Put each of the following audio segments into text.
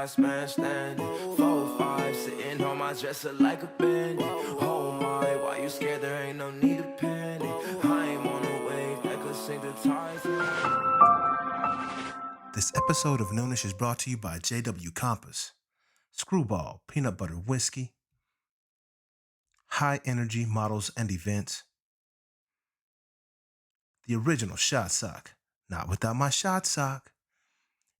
last man standing. 4-5 sitting on my dresser like a bandit. Oh my, why you scared? There ain't no need to panic. I ain't on a wave that could sink the tides. This episode of Noonish is brought to you by JW Compass, Screwball Peanut Butter Whiskey, High Energy Models and Events, the original Shot Sock, not without my Shot Sock,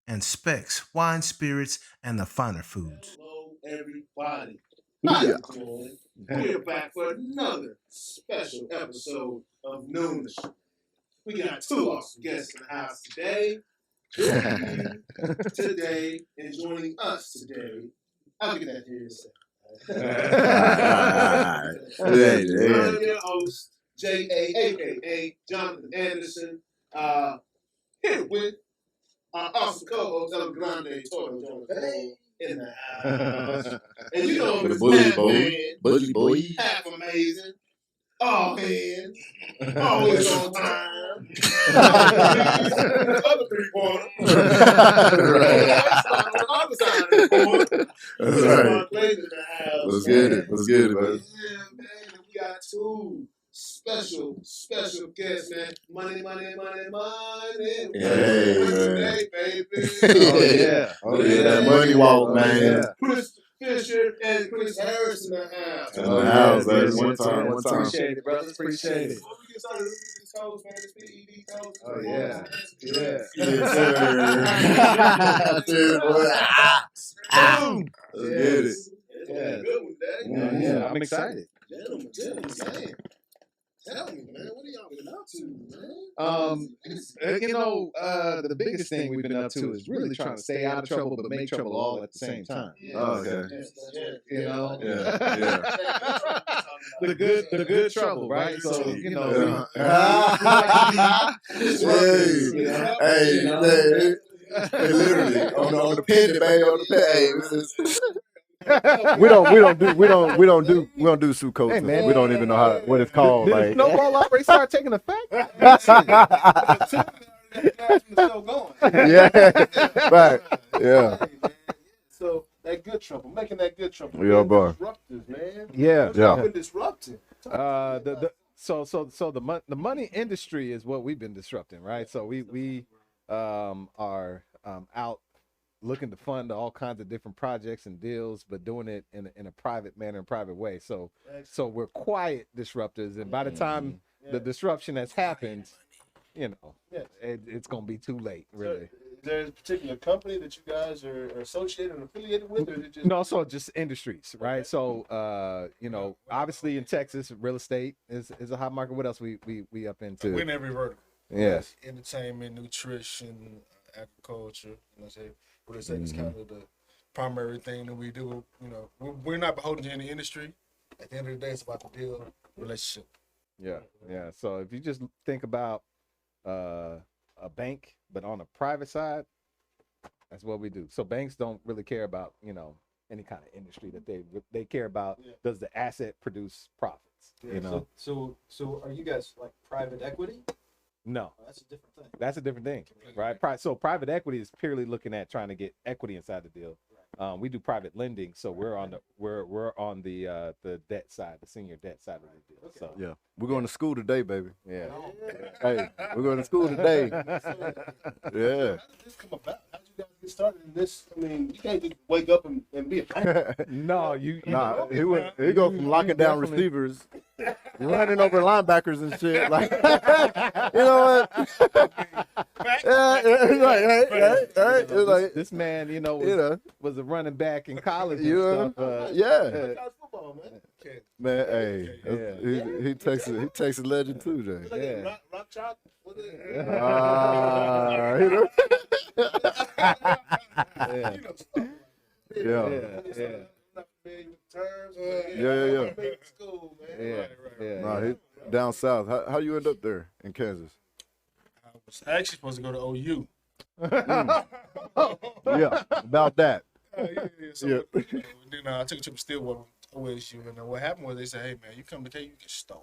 and Specs Wine, Spirits, and the Finer Foods. Hello, everybody. How you doing? We're back for another special episode of Noonish. We got two awesome guests in the house today. Today, and joining us today, I'll get that here in a second. I'm your host, J.A., a.k.a. Jonathan Anderson, here with our awesome co-host, El Grande Toro Jonas in the house. And you know him as Bully boy. half amazing, all hands, always on time. The other three-pointer. On the other side of the court. That's right. Clayton in the house. Let's get it, man. Yeah, man. We got two special guests, man. Money. Hey, baby. Oh yeah, that money walk, man. Kris Fisher and Chris Harris in the house. In the house, baby. One time. Appreciate it, brothers. Appreciate it. Before we get started, let's get this toast, man. Let's be ED toast. Oh, yeah. Yes, sir. Boom. Let's get it. Yeah. Good one, Dad. Yeah, I'm excited. Gentlemen, man. Tell me, man, what are y'all been up to, man? The biggest thing we've been up to is really trying to stay out of trouble, but make trouble all at the same time. Yeah. Oh, okay. You know, Yeah. the good trouble, right? So Hey, literally on the penny, baby, on the penny. We don't do Sukkot. Hey, man. We don't even know what it's called. Did the Like, snowball already start taking effect? Still going. yeah, right, yeah, So that good trouble, making that good trouble. Yeah, boy. Disruptors, man. Yeah. What's Yeah. been disrupting? The money industry is what we've been disrupting, right? So we are out looking to fund all kinds of different projects and deals, but doing it in a private manner, and private way. So we're quiet disruptors, and by the time the disruption has happened, it's gonna be too late, really. Is there a particular company that you guys are associated and affiliated with, or is it just? No, so just industries, right? Okay. So obviously in Texas, real estate is a hot market. What else we up into? We're in every vertical. Yes. Entertainment, nutrition, agriculture. What is that? It's kind of the primary thing that we do. We're not beholden to any industry. At the end of the day, it's about the deal, relationship. Yeah. So if you just think about a bank, but on a private side, that's what we do. So banks don't really care about any kind of industry that they care about. Does the asset produce profits? So are you guys like private equity? No, Oh, that's a different thing. that's a different thing, right? So private equity is purely looking at trying to get equity inside the deal. We do private lending, so we're on the debt side, the senior debt side of the deal. So yeah. We're going to school today, baby. yeah. Hey, we're going to school today. Yeah. How did this come about? How did you guys get started in this? I mean, you can't just wake up and be a banker. No, you Nah, he go from locking down definitely- receivers, running over linebackers and shit. Like, you know what? Right. It's like, this man, was a running back in college and Yeah. stuff. yeah, College football, man. man. Hey, he Texas legend too, Jay. Like Yeah. Rock Chalk. What is it? Yeah. You know, stuff. Yeah. Not familiar with the terms. Yeah. Big school, man. Yeah. Nah, he down south. How you end up there in Kansas? I was actually supposed to go to OU. Yeah, about that. So, then I took a trip to Stillwater, OSU, and what happened was they said, "Hey man, you come to K, you can start.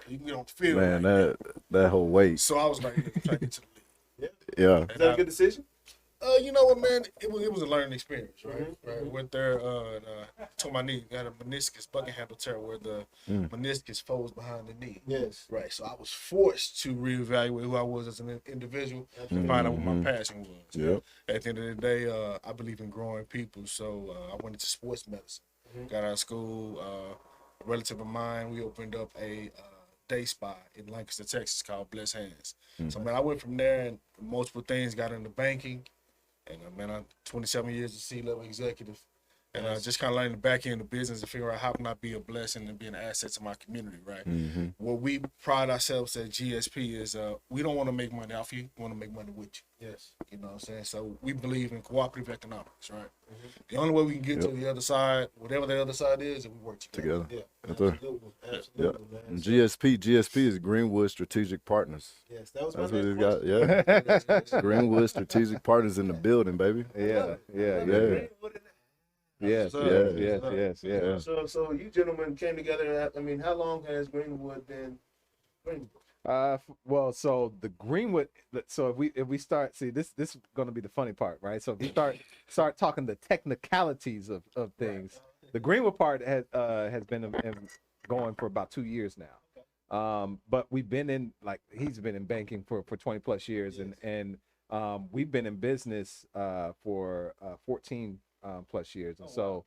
You can get on the field." Man, right? that whole weight. So I was like, "Try to get to the league." Yeah. Is that a good decision? You know what, man? It was a learning experience, right? Right. Went there, tore my knee, got a meniscus bucket handle tear where the meniscus folds behind the knee. Yes. Right. So I was forced to reevaluate who I was as an individual and find out what my passion was. Yep. At the end of the day, I believe in growing people, so I went into sports medicine. Got out of school. A relative of mine, we opened up a day spa in Lancaster, Texas, called Blessed Hands. So man, I went from there and multiple things. Got into banking. And man, I'm 27 years as a C-level executive, and just kind of learning the back end of business and figure out how can I be a blessing and be an asset to my community, right? What we pride ourselves at GSP is we don't want to make money off you, we want to make money with you. Yes. You know what I'm saying? So we believe in cooperative economics, right? The only way we can get to the other side, whatever the other side is we work together. Yeah. That's right. Absolutely, man. And GSP is Greenwood Strategic Partners. Yes, that was That's my what next it's got. question. Yeah. Greenwood Strategic Partners in the building, baby. Yeah. Yes. So you gentlemen came together. I mean, how long has Greenwood been Greenwood? Well, so the Greenwood. So if we start, see this is going to be the funny part, right? So if we start talking the technicalities of things, the Greenwood part has been going for about 2 years now. But we've been in he's been in banking for 20 plus years, and we've been in business for 14 plus years. And so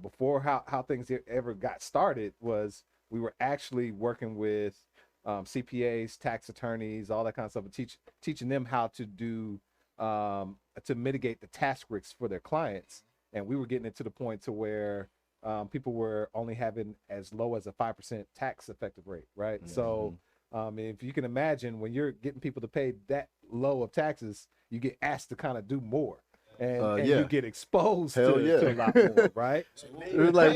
before how things ever got started was we were actually working with CPAs, tax attorneys, all that kind of stuff, and teaching them how to do to mitigate the tax risks for their clients. And we were getting it to the point to where people were only having as low as a 5% tax effective rate, right? So if you can imagine, when you're getting people to pay that low of taxes, you get asked to kind of do more. And you get exposed to a lot more, right? It was like,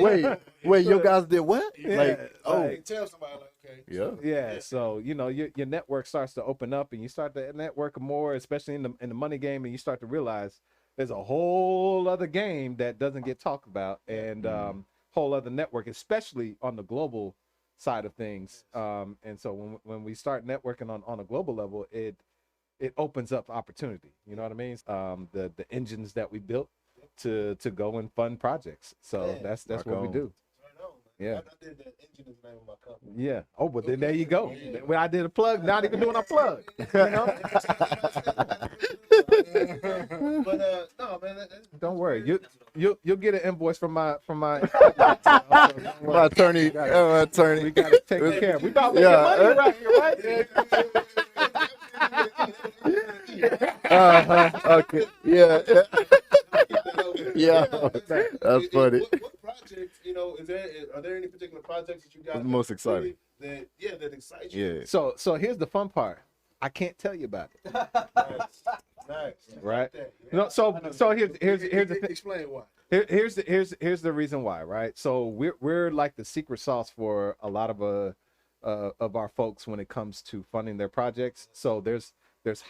wait, your guys did what? Tell somebody okay. Yeah. So your network starts to open up, and you start to network more, especially in the money game, and you start to realize there's a whole other game that doesn't get talked about, and whole other network, especially on the global side of things. And so when we start networking on a global level, it opens up opportunity. You know what I mean? The engines that we built to go and fund projects. So that's what we do. Yeah. I did that engine is the name of my company. Yeah. Oh, but then there you go. When I did a plug, not even doing a plug. You know? But no, man. Don't worry. You'll get an invoice from my My attorney. We got to take care of. We about to get money right here, right? Okay. Yeah. Yeah. That's funny. What projects, are there any particular projects that you got? What's the most exciting? That excite you? Yeah. So here's the fun part. I can't tell you about it. Nice. Right. No. So here's the thing. Explain why. Here's the reason why. Right. So we're like the secret sauce for a lot of our folks when it comes to funding their projects. So there's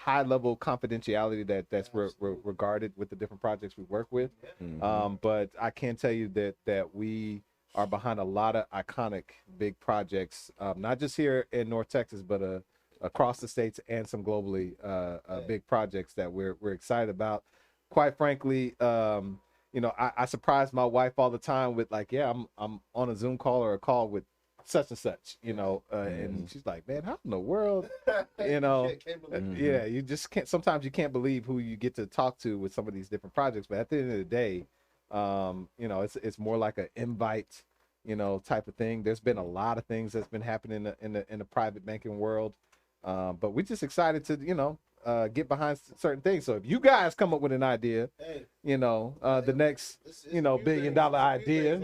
high level confidentiality that's regarded with the different projects we work with. But I can tell you that we are behind a lot of iconic big projects, not just here in North Texas, but across the states and some globally big projects that we're excited about. Quite frankly, I surprise my wife all the time with I'm on a Zoom call or a call with such and such, and she's like, man, how in the world, yeah, you just can't, sometimes you can't believe who you get to talk to with some of these different projects. But at the end of the day, it's more like an invite, type of thing. There's been a lot of things that's been happening in the private banking world. But we're just excited to, get behind certain things. So if you guys come up with an idea, the next, $1 billion idea,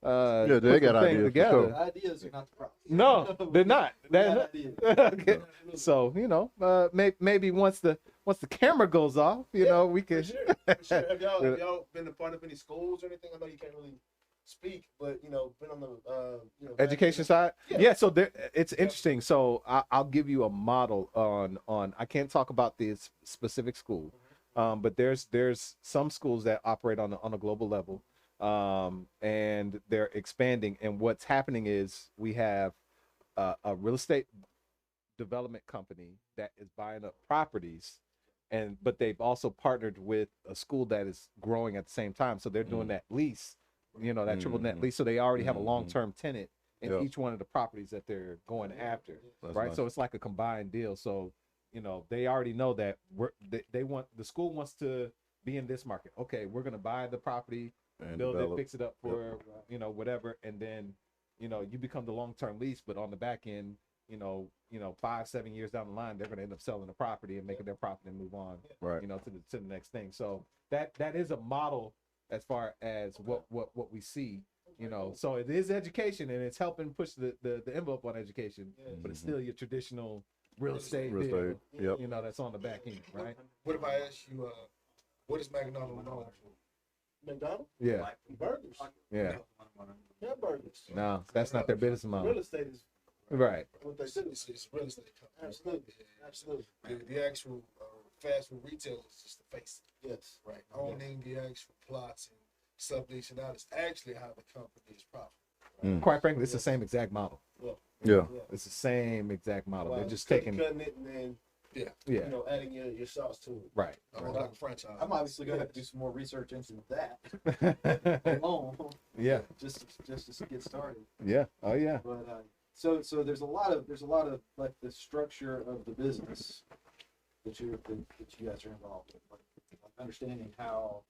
they got ideas. Together. Ideas are not the problem. No, they're not. Okay. So maybe once the camera goes off, we can. For sure. Have y'all been a part of any schools or anything? I know you can't really speak, but been on the education side. Yeah. So it's interesting. So I'll give you a model on. I can't talk about this specific school, but there's some schools that operate on a global level. And they're expanding, and what's happening is we have a real estate development company that is buying up properties but they've also partnered with a school that is growing at the same time. So they're doing that lease, that triple net lease. So they already have a long-term tenant in each one of the properties that they're going after, right? So it's like a combined deal. So, they already know that the school wants to be in this market. Okay, we're going to buy the property, And build develop. it, fix it up for, whatever. And then, you become the long-term lease, but on the back end, 5-7 years down the line, they're going to end up selling the property and making their profit and move on, Right. to the next thing. So that is a model as far as what we see, So it is education, and it's helping push the envelope on education, but it's still your traditional real estate deal, Yep. that's on the back end, right? What if I ask you, what is McDonald's known for? McDonald's? Yeah, Burgers. yeah. Yeah, burgers. No, that's not their business Real model, estate is right? what they do. It's a real estate company. Absolutely. Absolutely. The actual fast food retail is just the face, Yes. right? Owning the actual plots and subleasing out is actually how the company is profitable. Quite frankly, it's the same exact model. Yeah. It's the same exact model. They're just cutting taking, it and then yeah, adding your sauce to it. right. Almost like a franchise. I'm obviously gonna have to do some more research into that alone, Yeah, just to get started. yeah. Oh yeah. But so there's a lot of like the structure of the business that you guys are involved in, like understanding how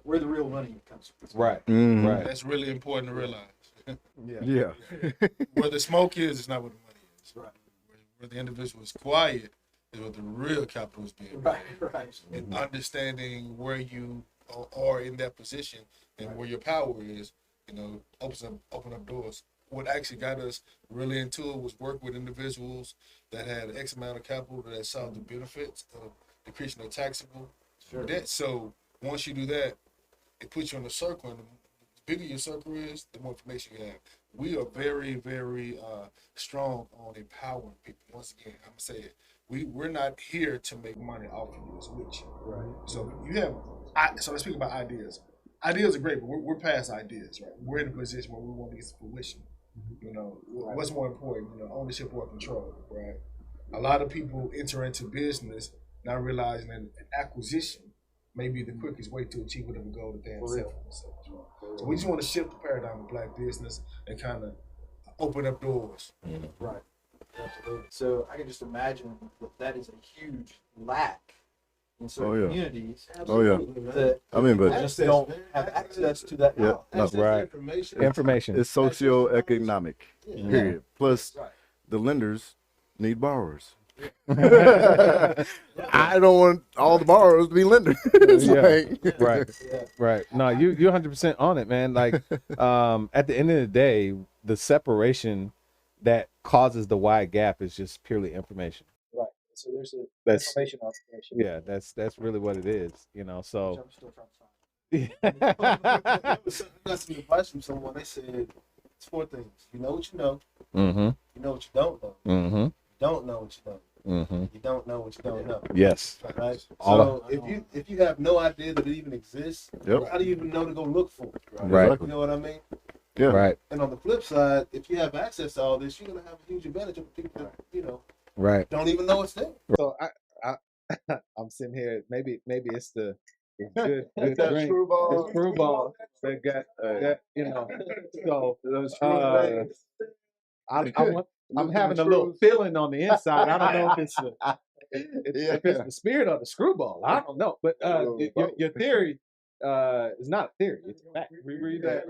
where the real money comes from. Right. Mhm. Right. That's really important to realize. Yeah. Yeah. Where the smoke is not where the money is. Right. Where the individual is quiet is where the real capital is being Right. made. Right. And understanding where you are in that position and where your power is, open up doors. What actually got us really into it was work with individuals that had X amount of capital that saw the benefits of decreasing their taxable debt. So once you do that, it puts you in a circle, and the bigger your circle is, the more information you have. We are very, very strong on empowering people. Once again, I'm gonna say it. We're not here to make money off of you. It's with you. Right. So so let's speak about ideas. Ideas are great, but we're past ideas, right? We're in a position where we want to get to fruition. What's more important, ownership or control, right? A lot of people enter into business not realizing that an acquisition may be the quickest way to achieve whatever goal that they have set for themselves. Right? So we just want to shift the paradigm of black business and kind of open up doors. Right. Absolutely. So I can just imagine that is a huge lack in certain communities. Oh yeah. That I mean, but just don't have access to that knowledge. Access to Right. information. it's socioeconomic. Yeah. Period. Plus, Right. the lenders need borrowers. I don't want all the borrowers to be lenders. It's Yeah. like- Right. Right. No, you're 100% on it, man. Like, at the end of the day, the separation that causes the wide gap is just purely information. Right. So there's a That's information obligation. yeah. That's really what it is. Which So. I'm still trying to find. I got some advice from someone. They said it's 4 things. You know what you know. Mm-hmm. You know what you don't know. Mm-hmm. You don't know what you don't. Mm-hmm. You don't know what you don't know. Yes. Right. All So if you have no idea that it even exists, Yep. how do you even know to go look for it? Right. You know what I mean? Yeah. Right. And on the flip side, if you have access to all this, you're gonna have a huge advantage over people that Right. don't even know it's there. So I'm sitting here. Maybe it's the good drink. screwball. The screwball that got that. So I'm having a little feeling on the inside. I don't know if it's if it's the spirit or the screwball. I don't know. But your theory is not a theory. It's a fact. Reread that.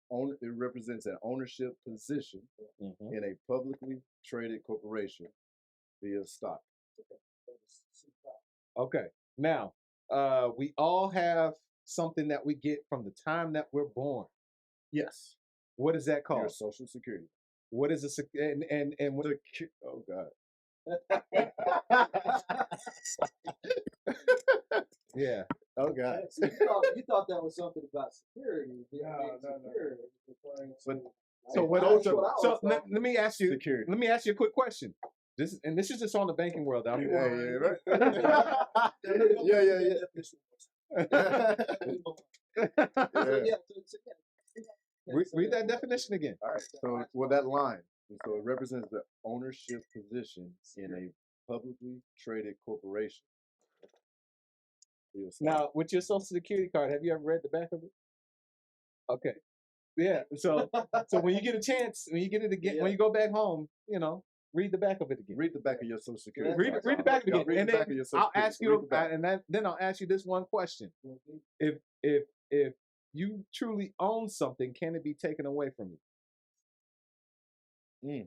It represents an ownership position in a publicly traded corporation via stock. Okay. Now, we all have something that we get from the time that we're born. Yes. What is that Your called? Social Security. What is and what? Oh God. Yeah. Oh God. So you thought that was something about security. No. But So what? So let me ask you. security. Let me ask you a quick question. This is just on the banking world. Right. Yeah. Read that definition again. All right. So that line. So it represents the ownership position in a publicly traded corporation. Now, with your Social Security card, have you ever read the back of it? Okay. Yeah. So when you get a chance, when you get it again, when you go back home, read the back of it again. Read the back of your Social Security. Read the back of it again. Read And the back then of your Social I'll Security. ask you, then I'll ask you this one question: if you truly own something, can it be taken away from you?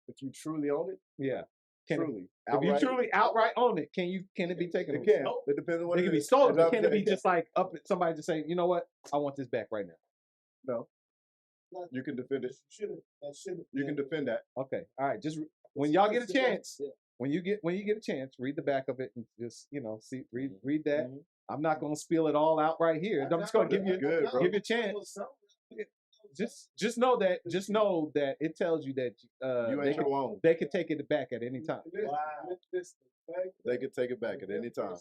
If you truly own it, Yeah. truly. If you truly outright own it, can it be taken away? It can. It depends on what It it can be is. stolen. But can it be just like somebody just say, you know what, I want this back right now? No. You can defend it. You can defend that. Okay. All right. Just when y'all get a chance, when you get a chance, read the back of it and just read that. Mm-hmm. I'm not gonna spill it all out right here. I'm just gonna give you a chance. Just know that it tells you that You ain't your own. they can take it back at any time. They can take it back at any time.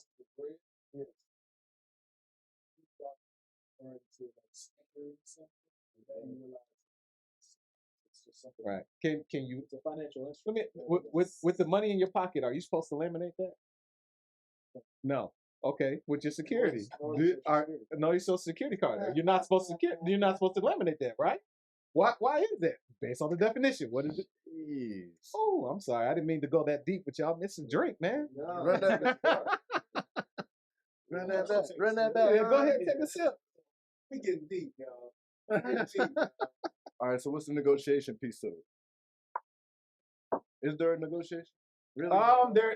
Right. Can you? It's a financial instrument. Let me with the money in your pocket, are you supposed to laminate that? No. Okay. With your security, no, your Social Security card. You're not supposed to. You're not supposed to laminate that, right? Why is that? Based on the definition, what is it? Yes. Oh, I'm sorry. I didn't mean to go that deep, but y'all missing drink, man. Run that back. Run that back. Run that back. Yeah, go ahead, take a sip. We getting deep, y'all. All right, so what's the negotiation piece of it? Is there a negotiation? Really?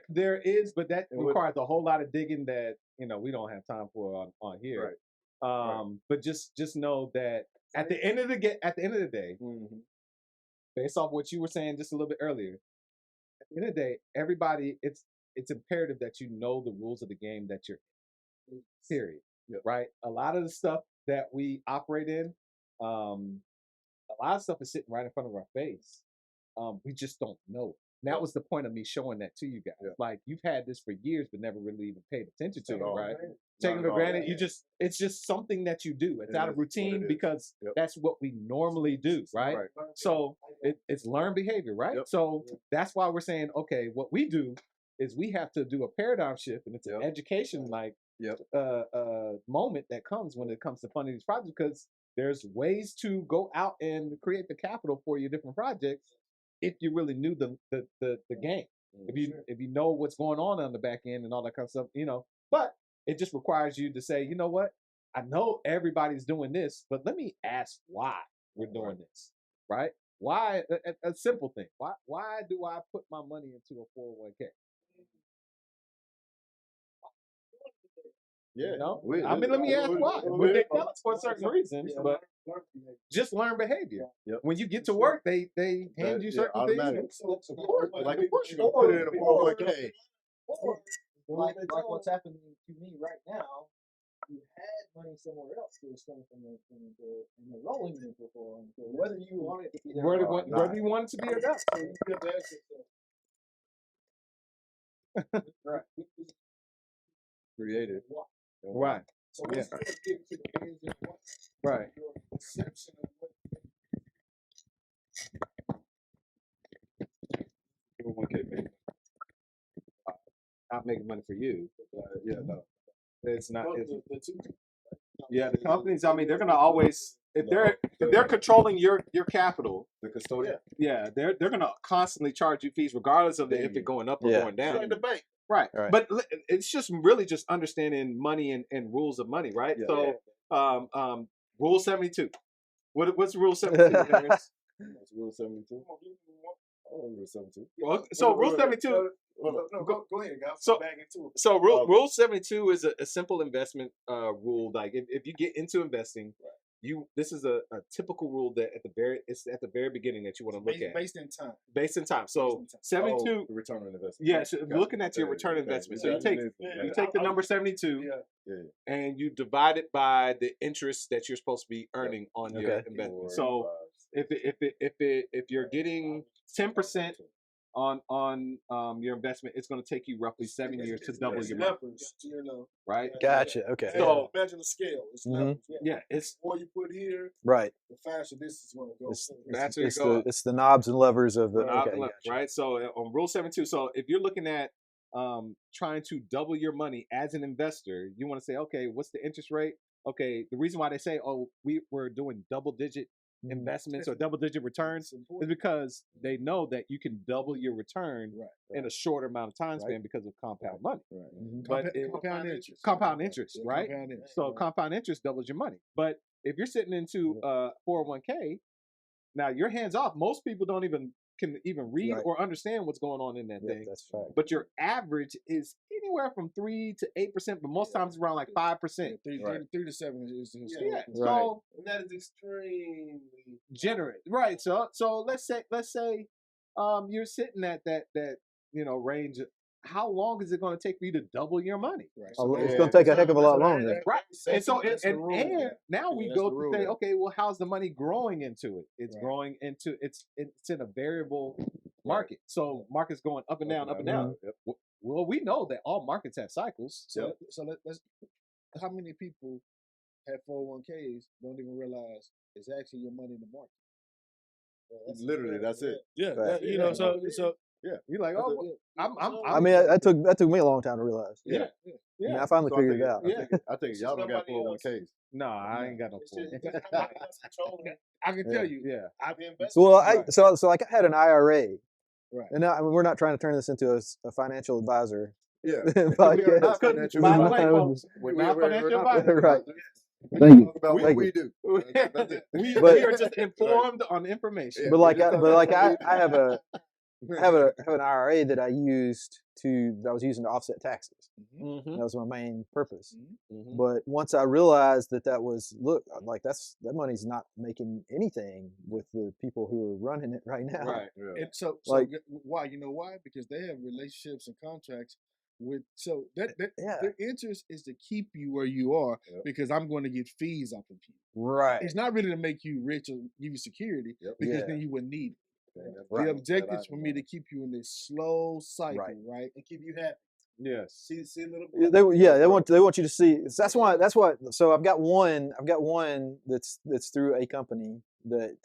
There is, but that requires a whole lot of digging that we don't have time for on here. Right. But just know that at the end of the day, Mm-hmm. based off what you were saying just a little bit earlier, at the end of the day, everybody, it's imperative that you know the rules of the game that you're in. Period. Yep. Right? A lot of the stuff that we operate in, a lot of stuff is sitting right in front of our face. We just don't know it. And that was the point of me showing that to you guys. Yeah. Like, you've had this for years, but never really even paid attention to it, right? Not Taking it at for all. granted. It's just something that you do. It's It out of is what routine it is. because Yep. that's what we normally do, right? So it's learned behavior, right? Yep. So that's why we're saying, okay, what we do is we have to do a paradigm shift, and it's an Yep. education Yep. moment that comes when it comes to funding these projects, because there's ways to go out and create the capital for your different projects if you really knew the game. If you know what's going on the back end and all that kind of stuff, but it just requires you to say, you know what, I know everybody's doing this, but let me ask why we're doing this, right? Why? A simple thing. Why do I put my money into a 401k? Yeah. Let me ask why. But they tell us for certain reasons, but just learn behavior. Yep. When you get to work, they hand you certain automatic. things. Of course. Like, of course, you're going to put it in a 401k. Like what's happening to me right now, you had money somewhere else that was coming from the and they're rolling it into 401k. Whether you want it to be there Whether or not. whether you want it to be or not. So you have to access that. Right. Created. Right. So let's get to the ends and what's Right. your perception of what 401k payment. Not making money for you. No. It's not. the two. Yeah, the companies. I mean, they're gonna always if they're controlling your capital. The custodian. Yeah, they're gonna constantly charge you fees regardless of if it's going up or going down. In the bank. Right. But it's just really just understanding money and rules of money, right? Yeah. So, Rule 72. What's Rule 72? That's Rule 72. Oh, Rule 72. Well, so Rule 72. No, go ahead, guys. So- Back into it. So Rule 72 is a simple investment rule. Like if you get into investing, this is a typical rule that at the very beginning that you want to look at. Based in time. Based in time. So 72. The return on investment. Yeah, so Gotcha. looking at your Yeah, return okay. investment. So Yeah, you take the number 72 Yeah. and you divide it by the interest that you're supposed to be earning on your investment. So if you're getting 10% on your investment, it's going to take you roughly 7 years to double your money. Right? Gotcha. Okay. So imagine the scale. It's yeah, it's the more you put here, Right. the faster this is going to go. It's the knobs and levers of the. Okay, gotcha. Right. So on Rule 72, so if you're looking at trying to double your money as an investor, you want to say, okay, what's the interest rate? Okay, the reason why they say, oh, we're doing double-digit investments or double-digit returns is because they know that you can double your return in a shorter amount of time span because of compound money. But compound interest, right? So compound interest doubles your money. But if you're sitting into 401k, now you're hands off. Most people can even read or understand what's going on in that thing. That's right. But your average is anywhere from 3 to 8%, but most times around like 5%. 3 to 7 is So that is extremely generous, right? So let's say you're sitting at that range. How long is it going to take for you to double your money? It's going to take a heck of a lot longer. Right. And so and now we go to say, okay, well, how's the money growing into it? It's growing into it's in a variable market. So markets going up and down, up and down. Well, we know that all markets have cycles. So let's how many people have 401ks don't even realize it's actually your money in the market? Literally, that's it. Yeah, you're like, oh, I mean, that took me a long time to realize. Yeah. I mean, I finally figured it out. I think y'all don't got 401ks. No, I ain't got no 401k. I can tell you. Yeah. I've invested. Well, so like I had an IRA. Right. And now, I mean, we're not trying to turn this into a financial advisor. Yeah. Podcast. Not financial advisor. Right. Thank you. About what we do. We are just informed on information. But I have an IRA that I was using to offset taxes. That was my main purpose. But once I realized that was that money's not making anything with the people who are running it right now. Right. And so why? You know why? Because they have relationships and contracts with their interest is to keep you where you are because I'm going to get fees off of you. Right. It's not really to make you rich or give you security because then you wouldn't need it. The objective is for me to keep you in this slow cycle, right? And keep you happy. Yes. See a little. They want you to see. That's why. So I've got one that's through a company that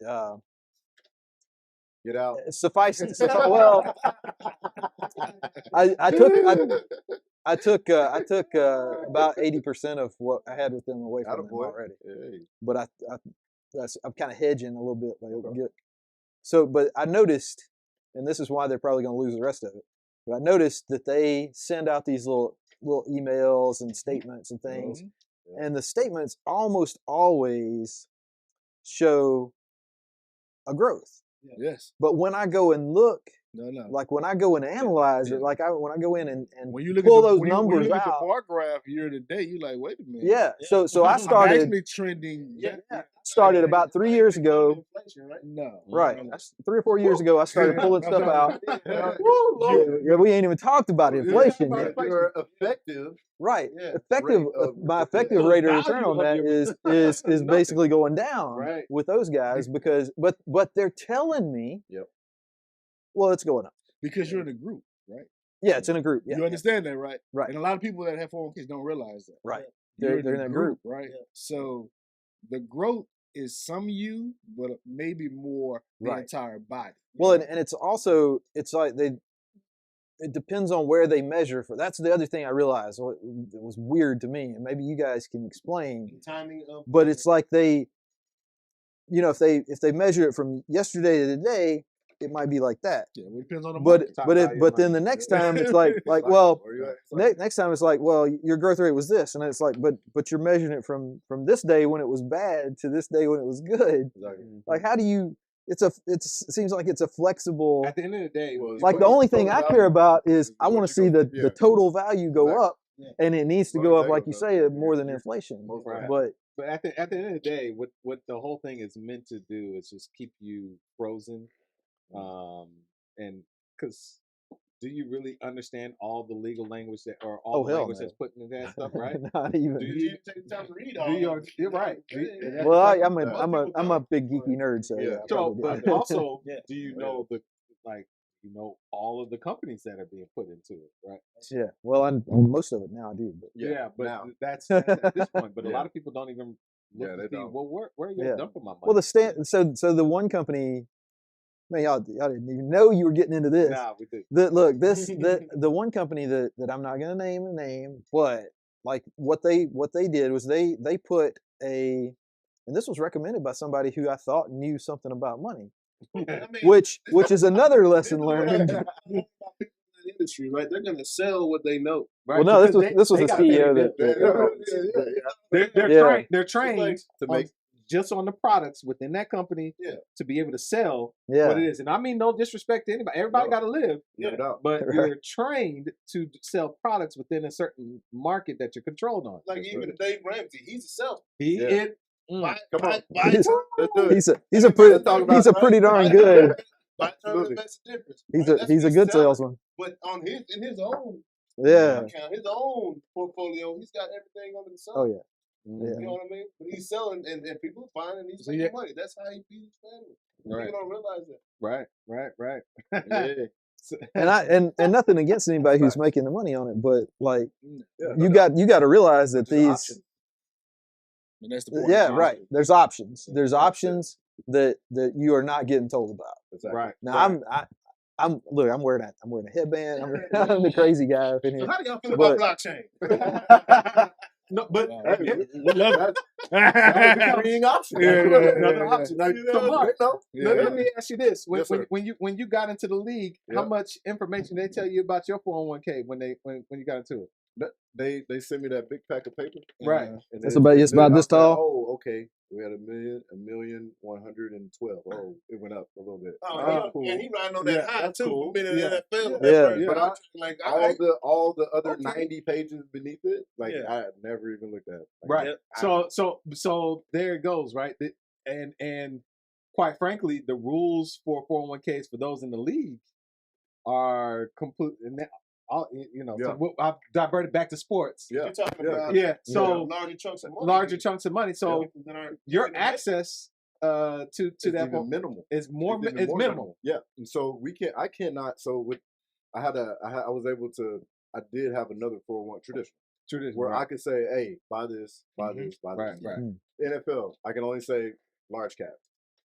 get out. Suffice. Well, I took about 80% of what I had with them away from them already. Hey. But I'm kind of hedging a little bit. But I noticed, and this is why they're probably going to lose the rest of it. But I noticed that they send out these little emails and statements and things, and the statements almost always show a growth. Yes. But when I go and look, like when I go and analyze it, when I go in and when you look pull at those numbers when you look out, at the bar graph year to date, you're like, wait a minute. Yeah. So I started. I'm actually trending. I started about 3 years ago. No. Right. 3 or 4 years ago, I started pulling stuff out. We ain't even talked about inflation yet. You're effective. Right. Effective. My effective rate of return on that is basically going down with those guys because, but they're telling me, well, it's going up because you're in a group, right? Yeah, it's in a group. Yeah, you understand that, right? Right. And a lot of people that have 401ks don't realize that. Right. They're in that group, right? Yeah. So the growth is some you, but maybe more the entire body. Well, and it's also like it depends on where they measure for. That's the other thing I realized. It was weird to me, and maybe you guys can explain. The timing of. But it's like they, if they measure it from yesterday to today, it might be like that. Yeah, it depends on the market. But But then the next time it's like well, next time it's like, well, your growth rate was this, and it's like, but you're measuring it from this day when it was bad to this day when it was good. Exactly. Like, how do you? It seems like it's a flexible. At the end of the day, the only thing I care about is I want to see the total value go up, and it needs to go up, like you say, more than inflation. But at the end of the day, what the whole thing is meant to do is just keep you frozen. And because do you really understand all the legal language the language that's put into that stuff, right? Not even. Do you take the time to read all? You're right. Well, I'm a big geeky nerd, so but also, do you know you know all of the companies that are being put into it, right? Yeah. Well, on most of it now I do. But Yeah, but now. that's at this point. But a Yeah. lot of people don't even look Yeah, to they see, don't. well, where are you Yeah. dumping my money? well, so the one company, man, y'all didn't even know you were getting into this. Nah, we did. The one company that I'm not gonna name a name, but like what they did was they put and this was recommended by somebody who I thought knew something about money, I mean, which is another lesson learned. the industry, right? They're gonna sell what they know. Right? Well, no, Because this was they a gotta pay CEO their that They're Yeah. they're trained to make just on the products within that company to be able to sell Yeah. what it is. And I mean no disrespect to anybody. Everybody got to live, no doubt. but Right. you're trained to sell products within a certain market that you're controlled on. Like even Dave Ramsey, he's a seller. He Yeah. is. Buy He's- time, Let's do it. He's a pretty darn good. buy time, that makes a difference. He's right? That's a what good selling. salesman. But on in his own Yeah. account, his own portfolio, he's got everything under the sun. Oh yeah. You know what I mean? But he's selling, and people are buying, and he's So, making yeah. money. That's how he feeds his family. Right. People don't realize that. Right. Yeah. And nothing against anybody who's making the money on it, but like Yeah, you got to realize that There's these options. And that's the point. yeah, right. There's options. There's options that you are not getting told about. Exactly. Right. Now I'm wearing a headband. I'm the crazy guy up in here. So how do y'all feel But- about blockchain? No, but We love That's it. freeing option. Yeah, That's yeah, another yeah, option. Now, yeah. come on, no. Yeah. let me ask you this: Yes, sir. when you got into the league, how much information they tell you about your 401k when you got into it? They send me that big pack of paper. Right. And It's then- about and this then tall. Oh, okay. We had 1,112. Oh, it went up a little bit. Oh, cool. and he riding on that Yeah, high that's too. cool. Been in the Yeah. NFL. Yeah. But I- like all the other Okay. 90 pages beneath it, like Yeah. I had never even looked at. Like, Right. Yeah. So there it goes, right? And quite frankly, the rules for 401ks for those in the league are complete. And Yeah. so I've diverted back to sports. Yeah. You're talking Yeah. about Yeah. So larger chunks of money. larger chunks of money. So People that aren't your getting that. access to It's that even minimal. is more It's even it's more minimal. Yeah. And so I cannot. So with I was able to. I did have another 401 tradition where I could say, hey, buy this, buy this, buy this. Right. NFL, I can only say large cap,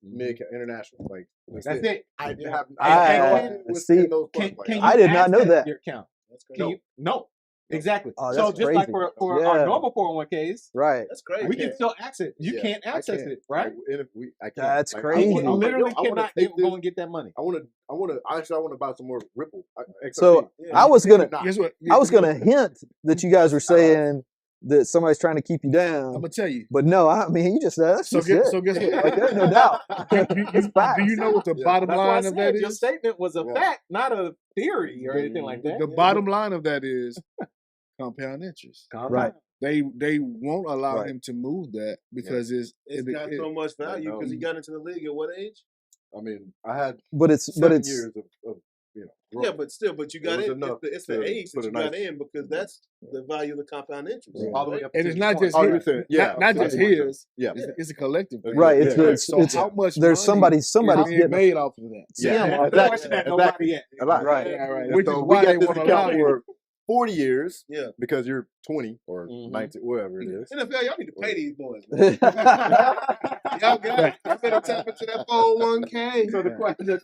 mid cap, international. Like That's it. I didn't have. I- no idea what's see, in those Can funds. Like, you I did not know access that. your account? That's Can crazy. you? No. Exactly. Oh, So that's just like crazy. for Yeah. our normal 401ks, Right. That's crazy. we can still access it. You Yeah, can't I access can't. it, right? I can't. That's Like, crazy. You I'm like, literally I wanna cannot take go this- and get that money. I want to. Actually, I want to buy some more Ripple. So I was gonna Guess what? hint that you guys were saying that somebody's trying to keep you down, I'm gonna tell you. but no, I mean you just that's So just guess, it. so guess what? Like, there's no doubt. It's facts. Do you know what the Yeah. bottom That's why I line of that said your is? statement was a Yeah. fact, not a theory or anything like that. The bottom line of that is compound interest. Right. They won't allow Right. him to move that because it's got so much value because he got into the league at what age? I mean, I had But it's 7 years of growth. Yeah, but still, but you got was in. enough It's the to age that put a you got nice- in because that's the value of the compound interest. Right. All the way up and to it's the not point. just Oh, his, you're saying- yeah, not just his. Yeah. It's a collective. thing. right. Yeah, It's yeah. it's, So it's how much there's money somebody's is being getting made off of that? Yeah, Yeah, exactly. the question that nobody yet. Right. Yeah, right. And Which so is we why got they this won't allow account you. for 40 years. Yeah. Because you're 20 or Mhm. 19, whatever it is. NFL, y'all need to pay these boys. Man. Y'all got I better tap into that 401k. So the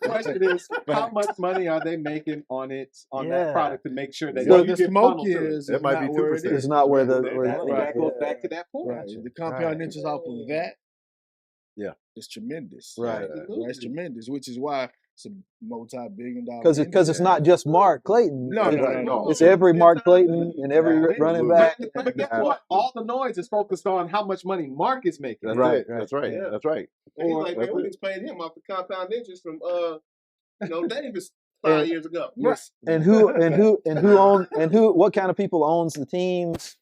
question is, how much money are they making on Yeah. that product to make sure that So What you the get smoke funneled to it? is It might be not where it 2%. It's is. not where the That, where that goes back to that point. Right. The compound interest off of that, Yeah. is tremendous. Right. That's tremendous, which is why it's a multi-billion-dollar. because it's not just Mark Clayton. No, it's, no. it's every Mark Clayton and every Yeah. running But- back. But guess what? All the noise is focused on how much money Mark is making. That's Right, it. right. That's right. Yeah. That's right. And he's like, That's man, we it. just paid him off the compound interest from Davis 5 And- years ago. Yes. And what kind of people owns the teams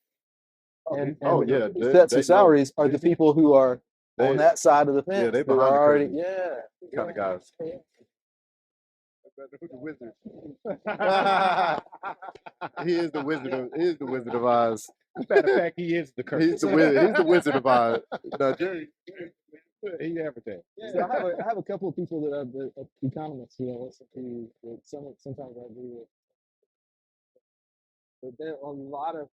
and Oh, yeah. They- sets they the salaries are the people who are They- on that side of the fence. they who behind are the already curtain. kind of guys. The Wizard. He is the Wizard of Oz. Matter of fact, he is the curse. He's the Wizard of Oz. No, Jerry. He everything. So I have a couple of people that are economists who I listen to. That sometimes I agree with, but there a lot of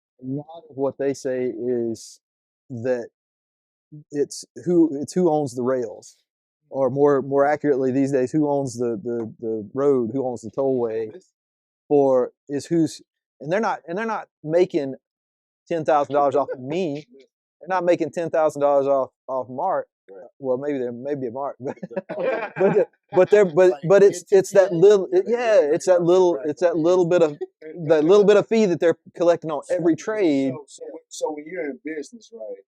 what they say is that it's who owns the rails, or more accurately these days, who owns the road, who owns the tollway, or is who's and they're not making $10,000 off of me. They're not making $10,000 off Mark. Well, maybe a Mark, but it's that little it's that little bit of fee that they're collecting on every trade. So when you're in business, right?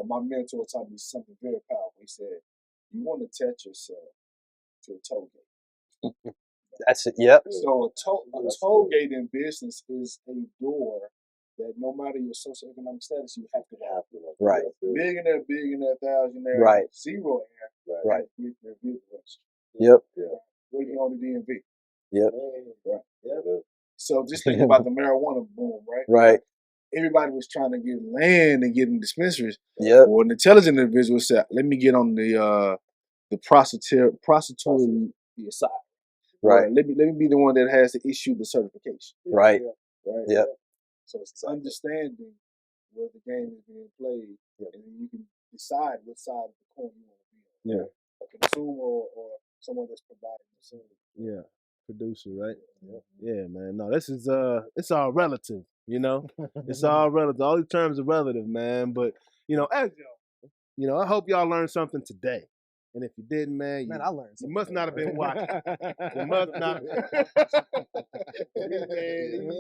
My mentor taught me something very powerful. He said, "You want to attach yourself to a toll gate." That's it. Yep. So a toll gate in business is a door that no matter your socioeconomic status, you have to have. Right. Billionaire, thousandaire, right. Zero air, right. Yep. Really on the DMV. Yep. Right. Yep. So just think about the marijuana boom, right? Right. Everybody was trying to get land and get in dispensaries. Yep. Well, an intelligent individual said, "Let me get on the prostitutory side. Right. Let me be the one that has to issue the certification. Right. Right. Yep. So it's understanding where the game is being played, and then you can decide what side of the coin you want to be on. Yeah. A consumer or someone that's providing the service. Yeah. Producer, right? Yeah, man. No, this is it's all relative, you know? It's all relative. All these terms are relative, man. But, as y'all, I hope y'all learned something today. And if you didn't, man, I learned something. You must not have been watching. You must not. Man,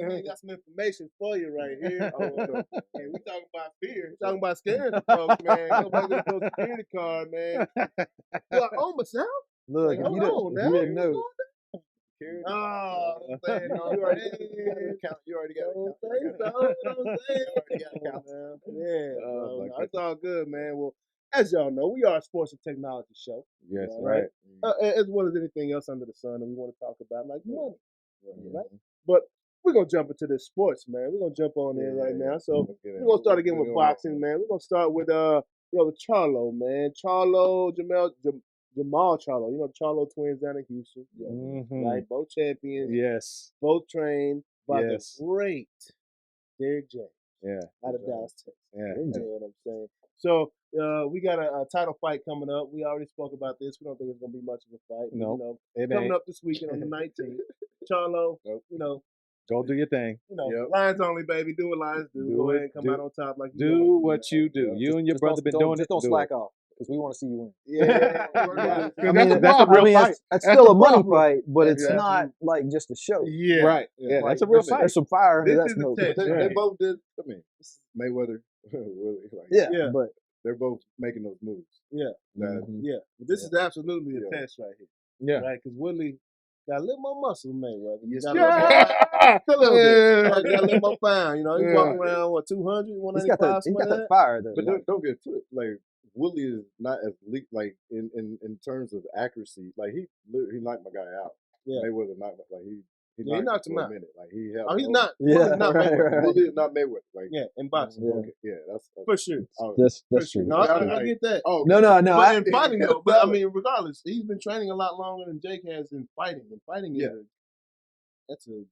we got some information for you right here. Hey, we talking about fear. We talking about scaring the folks, man. Nobody gonna go security card, man. You are on myself? Look, like, if hold you on now. didn't know. Oh, man, you already got an account. You already got an account. Yeah, it's all good, man. Well, as y'all know, we are a sports and technology show. Yes, right. As well as anything else under the sun that we want to talk about, like money, right? But we're gonna jump into this sports, man. We're gonna jump on in right now. So we're gonna start again with boxing, man. We're gonna start with the Charlo, man. Jermall Charlo. You know the Charlo twins down in Houston, right? Both champions. Yes. Both trained by the great Derrick James. Yeah. Out of Dallas, Texas. Yeah. You know what I'm saying? So we got a title fight coming up. We already spoke about this. We don't think it's gonna be much of a fight. No, coming up this weekend on the 19th. Charlo, go do your thing. Lions only, baby. Do what Lions do. Go ahead and come out on top like you do what you do. You and your brother been doing it. Just don't slack off, because we want to see you win. Yeah. That's a real fight. That's still a money fight, but it's not like just a show. Yeah. Right. Yeah, that's a real fight. There's some fire under that This is smoke. the test. They both did. I mean, Mayweather, Willie. Yeah, but they're both making those moves. Yeah. Yeah. But this is absolutely a test right here. Yeah. Right? Because Willie got a little more muscle than Mayweather. Yes, Got a little bit. Got a little more pound. He's walking around, 200, 195, he's got that fire, though. But don't get to it. Like, Willie is not as like in terms of accuracy. Like he knocked my guy out. Yeah. Mayweather knocked he knocked him out. Like he held. Oh, he's not. Yeah, not right, Mayweather. right. Willie is not Mayweather. Like in boxing. That's for sure. That's true. No, I get that. Oh no. But in fighting though, but I mean, regardless, he's been training a lot longer than Jake has in fighting. And fighting is that's a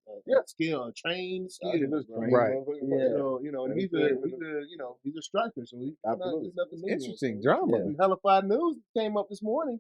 skill, a trained skill, right? Yeah. So and he's a striker, so he's nothing new. Interesting drama. Hellified News came up this morning.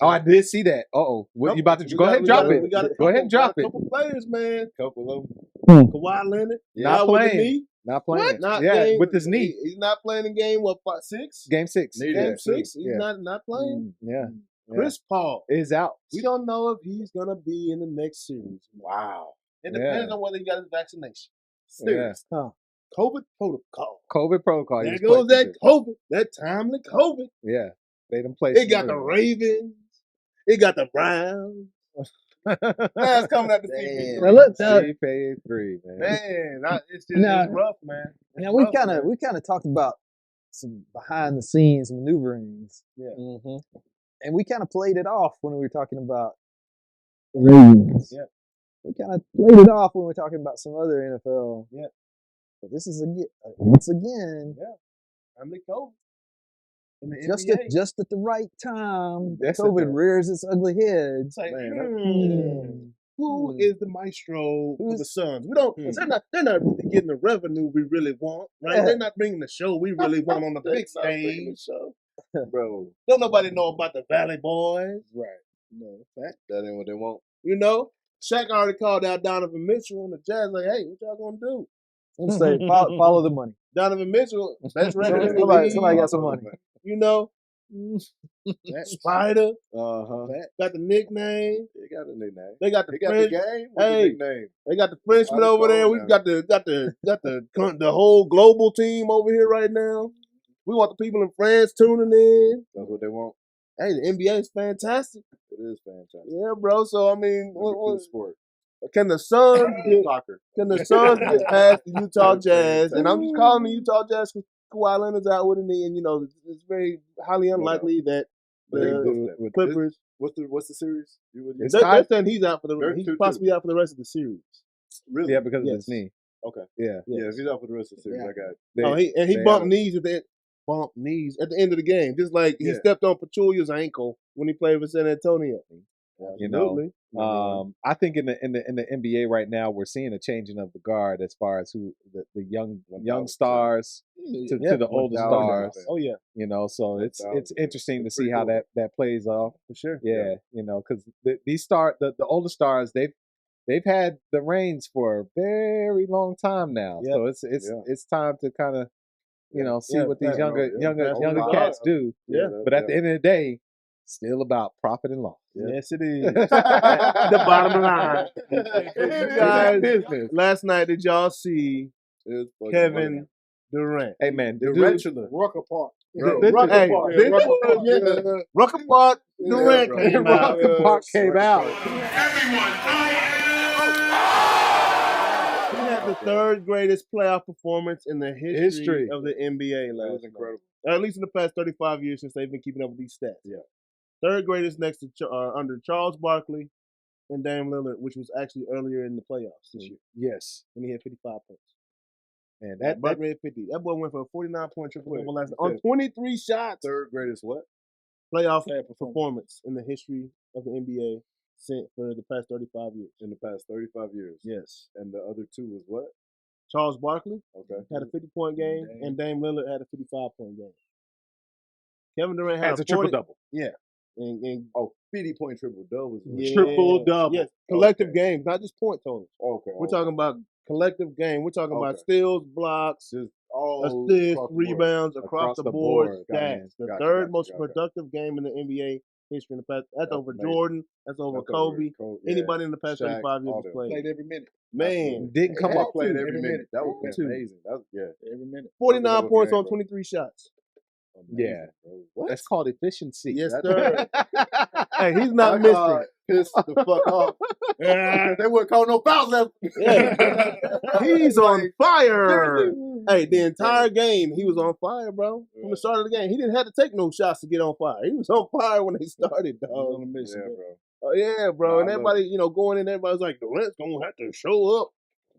Oh, I did see that. What you about to go ahead and drop it? Go ahead and drop it. Couple players, man. Couple of them. Kawhi Leonard, not with the playing. knee. Not playing. Game, with his knee. He's not playing in game 6? Game 6. Game 6. He's not playing. Yeah. Chris Paul is out. We don't know if he's gonna be in the next series. Wow. It depends on whether he got his vaccination. Serious. Huh. COVID protocol. COVID protocol. There goes that COVID. That timely COVID. Yeah. They done played. It got the Ravens. It got the Browns. That's coming out the CP3. Now look, CP3, man. It's rough, man. Now we kind of talked about some behind the scenes maneuverings. Yeah. And we kind of played it off when we were talking about the Ravens. Yeah. We kind of played it off when we were talking about some other NFL. Yeah. But this is once again. Yeah. Timely COVID. in the just NBA. just at the right time, That's it, COVID though. rears its ugly head. It's like, Man, who is the maestro for the Suns? We don't. They're not really getting the revenue we really want, right? Yeah. They're not bringing the show we really want on the big They're not bringing the stage. Bro, Don't nobody know about the Valley Boys, right. No, that ain't what they want. you know? Shaq already called out Donovan Mitchell, and the Jazz like, hey, what y'all gonna do? I'm saying follow the money. Donovan Mitchell, best record in the Somebody league. got some money. You know, that Spider Uh-huh. got the nickname. They got a nickname. They got the They got French. the game with Hey, the nickname. they got the Frenchman Spider over there. Cole We now. got the whole global team over here right now. We want the people in France tuning in. That's what they want. Hey, the NBA is fantastic. It is fantastic. Yeah, bro. So I mean, It's a cool sport. can the Suns get? Soccer. Can the Suns get past the Utah Jazz? And I'm just calling the Utah Jazz because Kawhi Leonard's out with a knee, and you know it's very highly unlikely that But they can the do it. Clippers. What's the series? They're saying he's out for the. They're He's 2-2. possibly out for the rest of the series. Really? Yeah, because of Yes. his knee. Okay. Yeah. Yeah, if he's out for the rest of the series, I got it. He they bumped had knees at the end. Bumped knees at the end of the game, just like he Yeah. stepped on Pachulia's ankle when he played for San Antonio. You know, Absolutely. I think in the NBA right now we're seeing a changing of the guard as far as who the young stars to the older 1,000%. stars. Oh yeah, You know, so it's 1,000%. interesting to It's see pretty how cool. that plays off. for sure. Yeah, you know, because the older stars they've had the reins for a very long time now. Yep. So it's Yeah. it's time to kind of see Yeah, what these yeah, younger yeah. cats do. Yeah. But at the end of the day, still about profit and loss. Yes, it is. The bottom line. You guys, business. last night did y'all see It's fucking Kevin money. Durant? Hey man, the dude, Tarantula. Rucker Park. Bro, Hey, Park. this Rucker was- Park. yeah. Rucker Park Durant bro. came out. Rucker Park came out. He had the third greatest playoff performance in the history History. of the NBA That last was night. incredible. Or at least in the past 35 years since they've been keeping up with these stats. Yeah. Third greatest next to under Charles Barkley and Dame Lillard, which was actually earlier in the playoffs this year yes, when he had 55 points. and That that Barkley had 50. That boy went for a 49-point triple double last night you on said 23 shots. Third greatest what? Playoff performance in the history of the NBA for the past 35 years. In the past 35 years. Yes. And the other two was what? Charles Barkley Okay. had a 50-point game, and Dame Lillard had a 55-point game. Kevin Durant had has a triple double. Yeah. And 50-point triple-double was yeah, Triple-double. Yes. Collective games, not just point totals. Okay. We're talking about collective game. We're talking about Okay. steals, blocks, Just all assists, across the board. rebounds across the board. Gotcha, Stats. The gotcha, third gotcha, most gotcha. productive game in the NBA history in the past. That's over amazing. Jordan. That's over That's over Kobe. yeah. Anybody in the past Shaq, 35 years all has them. played. Played every minute. Man, Didn't come They up. played to, every every minute. minute. That was Had to. amazing. That was, yeah. Every minute. 49 points game, on bro. 23 shots. Amazing, Yeah. bro. What? That's called efficiency. Yes, That- sir. Hey, he's not I missing. got pissed the fuck off. They wouldn't call no fouls left. Yeah. He's on fire. Hey, the entire game, he was on fire, bro. From the start of the game. He didn't have to take no shots to get on fire. He was on fire when they started, dog. On a mission. Yeah, bro. Oh, yeah, bro. Nah, And I everybody, going in, everybody's like, Durant's going to have to show up.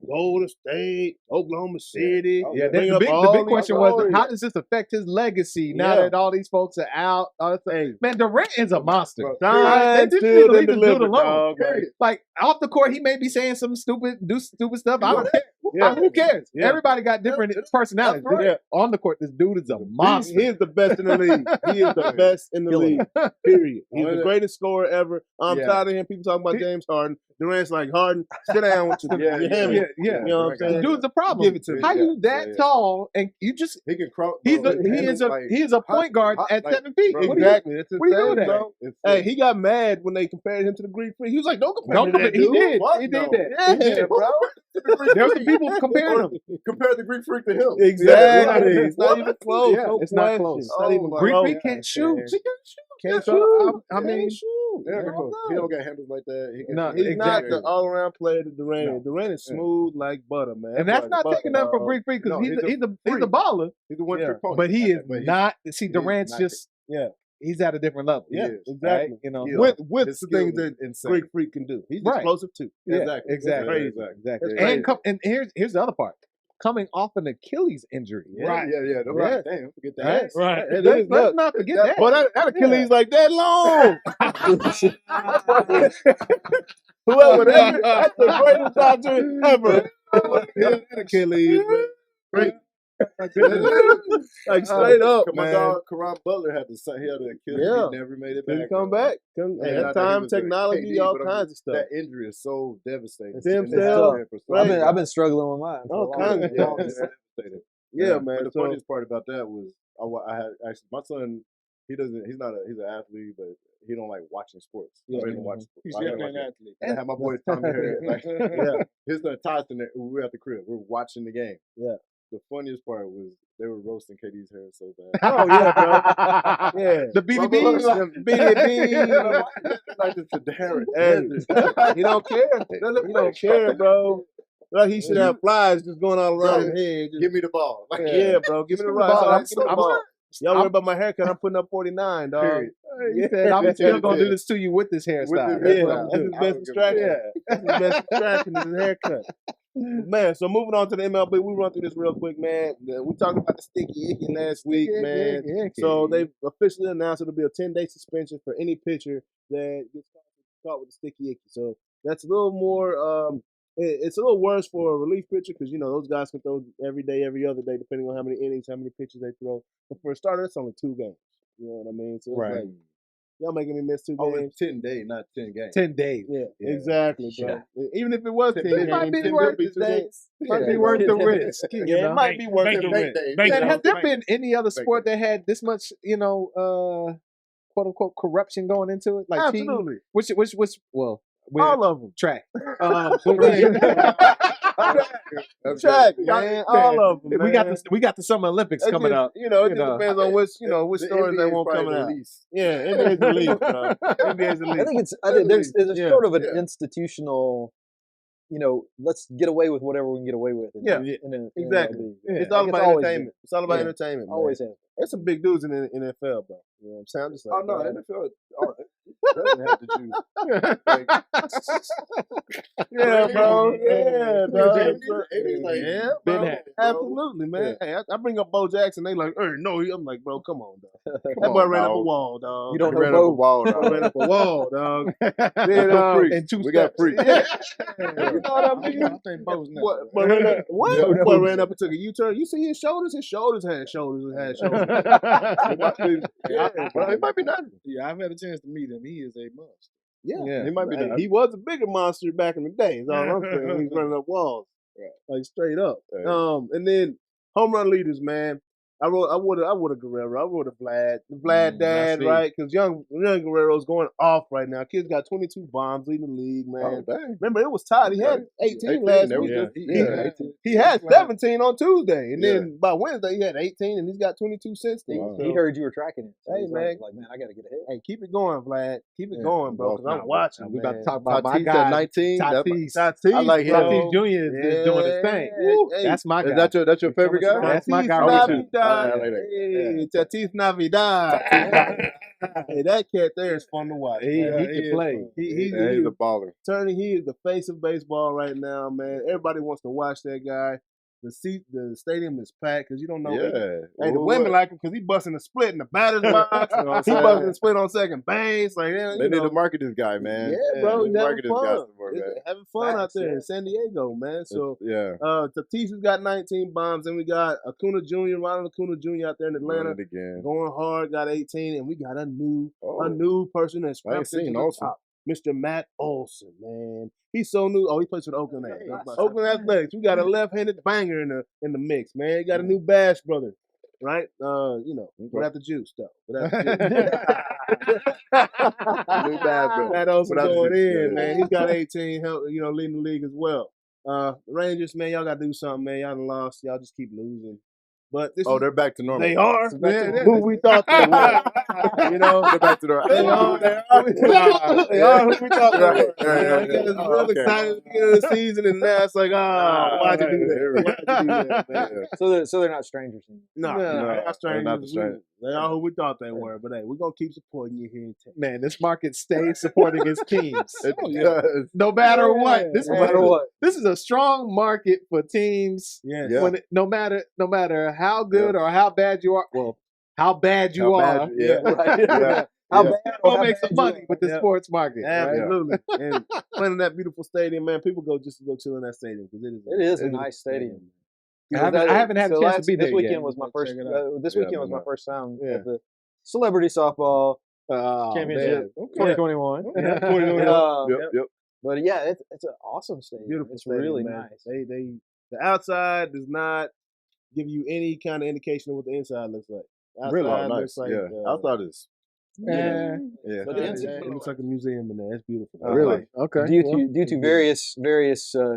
Golden State, Oklahoma City. Yeah, bring the up big all these question was, stories. how does this affect his legacy now Yeah. that all these folks are out? Hey, Man, Durant is a monster. Bro, Time They just still need to leave didn't this dude deliver, alone. dog. Like, Like off the court, he may be saying some stupid stuff. I don't care. Yeah. Who cares? Yeah. Everybody got different personalities. That's right. Yeah. On the court, this dude is a monster. He is the best in the league. He is the best in the Killer. league. Period. He's the Yeah. greatest scorer ever. I'm Yeah. tired of hearing people talking about James Harden. Durant's like, Harden, sit down with your, Yeah, your yeah, hammy. yeah. You know what I'm The saying? dude's a problem. Give it to me. How you Yeah, that yeah. tall and you just He can cross. he bro, is like, a point guard hot, at like, 7 feet. bro, What are you- Exactly. That's what are you insane, doing, bro. It's Hey, he got mad when they compared him to the Greek freak. He was like, don't compare No, me to that he dude. did. What? He did No. that. Yeah, bro. There were some people comparing him. Compare the Greek freak to him. Exactly. Yeah. It's not even close. Yeah, No it's not question. close. It's not even my Greek close. freak can't shoot. man. She can't Can't shoot. shoot. I mean, Can't shoot. Yeah, Hell he no. don't got handles like that. He can No, He's exactly. not the all-around player that Durant No. is. Durant is smooth like butter, man. and that's Like not butter, taking nothing from dog. Greek freak because No, he's a freak. baller, He's a one Yeah. trick pony. but he is But he's- not. See, he is Durant's not just he's at a different level. Yeah, is. exactly. Right? You know, Yeah. With His the skill things is that insane. Greek freak can do. He's Right. explosive too. Yeah, Exactly. exactly, Crazy. exactly. That's And crazy. and here's the other part. coming off an Achilles injury. Right. Yeah. Right. Damn, forget that. Right. Right. It Let's is nuts. not forget that. Boy, that Achilles like that long. Whoever that's the greatest doctor ever. That Achilles, man. Great. Like straight up, My man. dog Karan Butler had the Achilles. Yeah. He never made it back. Didn't come back. Hey, that time, technology, all kinds of stuff. That injury is so devastating. Stem And it's cell. been for so long. I've been struggling with mine. All kinds of Yeah, stuff. it's devastating. Yeah, man. But the funniest part about that was I had actually my son. He's an athlete, but he don't like watching sports. Yeah. I didn't watch sports. He's I didn't definitely watch an it. athlete. And I had my boy Tommy here. Like, Yeah. his son Tyson. We were at the crib. We were watching the game. Yeah. The funniest part was they were roasting KD's hair so bad. Oh yeah, bro. Yeah. The BDBs. Like the Darren. He don't care. He don't care, bro. Like he should have flies just going all around his head. Just, Give me the ball. Like, yeah, bro. Give me the ball. Give me the ball. Y'all worry about my haircut. I'm putting up 49, dog. Period. He said, I'm still going to do this to you with this hairstyle. Yeah, that's his best distraction. That's his best distraction is his haircut. Man, so moving on to the MLB, we run through this real quick, man. We talked about the sticky icky last week, man. So they've officially announced it'll be a 10-day suspension for any pitcher that gets caught with the sticky icky. So that's a little more, it's a little worse for a relief pitcher because, you know, those guys can throw every day, every other day, depending on how many innings, how many pitches they throw. But for a starter, it's only 2 games. You know what I mean? So it's like, y'all making me miss 2 games. it's 10 days, not 10 games. 10 days. Yeah, exactly, bro. Even if it was 10 games, it might be it worth would 2 games. Might be worth the risk. Yeah, it might be worth the risk. Has there been any other sport that had this much, you know, quote unquote corruption going into it? Like Absolutely. Which well, all of them. Track. Track, man. All of them. Man. We got the Summer Olympics coming up. You know, it just depends on which stories they want coming out. Yeah, NBA's the least, bro. NBA's the least. I think there's sort of an institutional, you know, let's get away with whatever we can get away with. Exactly. It's all about entertainment. It's all about entertainment. Always has. There's some big dudes in the NFL, bro. You know what I'm saying? I'm just like, NFL doesn't have to do. Yeah, bro. Yeah, bro. Yeah, bro. Absolutely, man. Hey, I bring up Bo Jackson. They like, no. I'm like, bro, come on, dog. That boy ran up a wall, dog. You don't know ran up a wall, dog. Ran up a wall, dog. And we got free. You know what I mean? I think Bo's not. What? Boy ran up and took a U-turn. You see his shoulders? His shoulders had shoulders. Bro, it might be nothing. Yeah, I've had a chance to meet him. He is a monster. Yeah, he might be. He was a bigger monster back in the day. Is all I'm saying. He's running up walls, like straight up. And then home run leaders, man. I would a Guerrero. I would a Vlad. The Vlad dad, right? Because young Guerrero's going off right now. Kid's got 22 bombs leading the league, man. Oh, remember, it was tied. He had 18 last week. He had 17 on Tuesday, and then by Wednesday he had 18, and he's got 22 since then. So he heard you were tracking it. So hey, man, like, man, I got to get ahead. Hey, keep it going, Vlad. Keep it going, bro. Because I'm watching. We about to talk about my Tatis guy, at 19. Tatis. I like him. Tatis Jr. is doing his thing. Hey, that's my guy. Is that your favorite guy? That's my guy right too. Hey, Tatis Navidad. Hey, that cat there is fun to watch. He can play. He's a baller. He is the face of baseball right now, man. Everybody wants to watch that guy. The stadium is packed because you don't know. Hey, the women like him because he busting a split in the batter's box. He busting a split on second base. Like they need to market this guy, man. Yeah, bro. He's having fun. Man. Having fun out there in San Diego, man. So Tatis has got 19 bombs, and we got Acuna Jr., Ronald Acuna Jr. out there in Atlanta, going hard, got 18, and we got a new person that's scrapping to the top. Mr. Matt Olson, man. He's so new. Oh, he plays for the Oakland Athletics. Oakland Athletics. We got a left-handed banger in the mix, man. You got a new Bash brother, right? Without the juice, though. Without the juice. New Bash brother. Matt Olson going in, man. He's got 18, leading the league as well. The Rangers, man, y'all got to do something, man. Y'all done lost. Y'all just keep losing. But they're back to normal. They are. Who we thought they were. You know, Go back to the they are who we thought they were. I was real excited at the beginning of the season, and now it's like, why'd you do that? Why'd you do that, man? So they're not strangers. No, they're not strangers. not the strangers. They are who we thought they were. But hey, we're gonna keep supporting you here in Texas. Man, this market stays supporting its teams. Yeah. No matter what. No matter what. This is a strong market for teams. Yes. Yeah. When no matter how good or how bad you are. Well, how bad you are. Yeah. Yeah. How bad You'll make some money with the sports market. Right? Absolutely. And playing in that beautiful stadium, man, people go just to go chill in that stadium because It is a nice stadium. I haven't had a chance to be there This weekend yet. was my first. Check it out. This weekend was my first time Yeah. at the Celebrity Softball Championship man. 2021. Yeah, 2021. Yep. But yeah, it's an awesome stadium. Beautiful It's stadium, really man. nice. The outside does not give you any kind of indication of what the inside looks like. Really Outside nice. looks like, I thought it's. yeah. But It looks like a museum in there. It's beautiful. Really? Okay. Due to various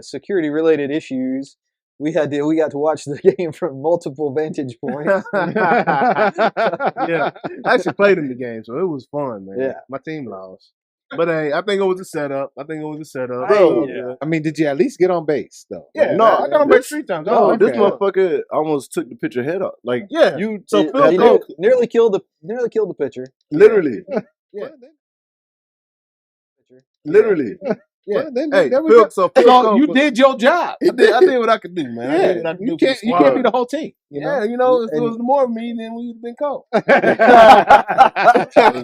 security related issues, we got to watch the game from multiple vantage points. Yeah, I actually played in the game, so it was fun, man. Yeah. My team lost, but hey, I think it was a setup. Bro, I mean, did you at least get on base though? Yeah, No, I got on base 3 times. No, this okay. motherfucker almost took the pitcher head up. Like, Yeah. you. So it- Phil He Coke, nearly killed the pitcher. literally, yeah, literally. yeah. Well, then, Hey, there we Phil, go. so Phil So Coke you was- did your job. I did what I could do, man. I did what I could do. You for the can't squad. be the whole team. You know? Yeah, you know, if it was more of me, then we would have been Coke. Exactly.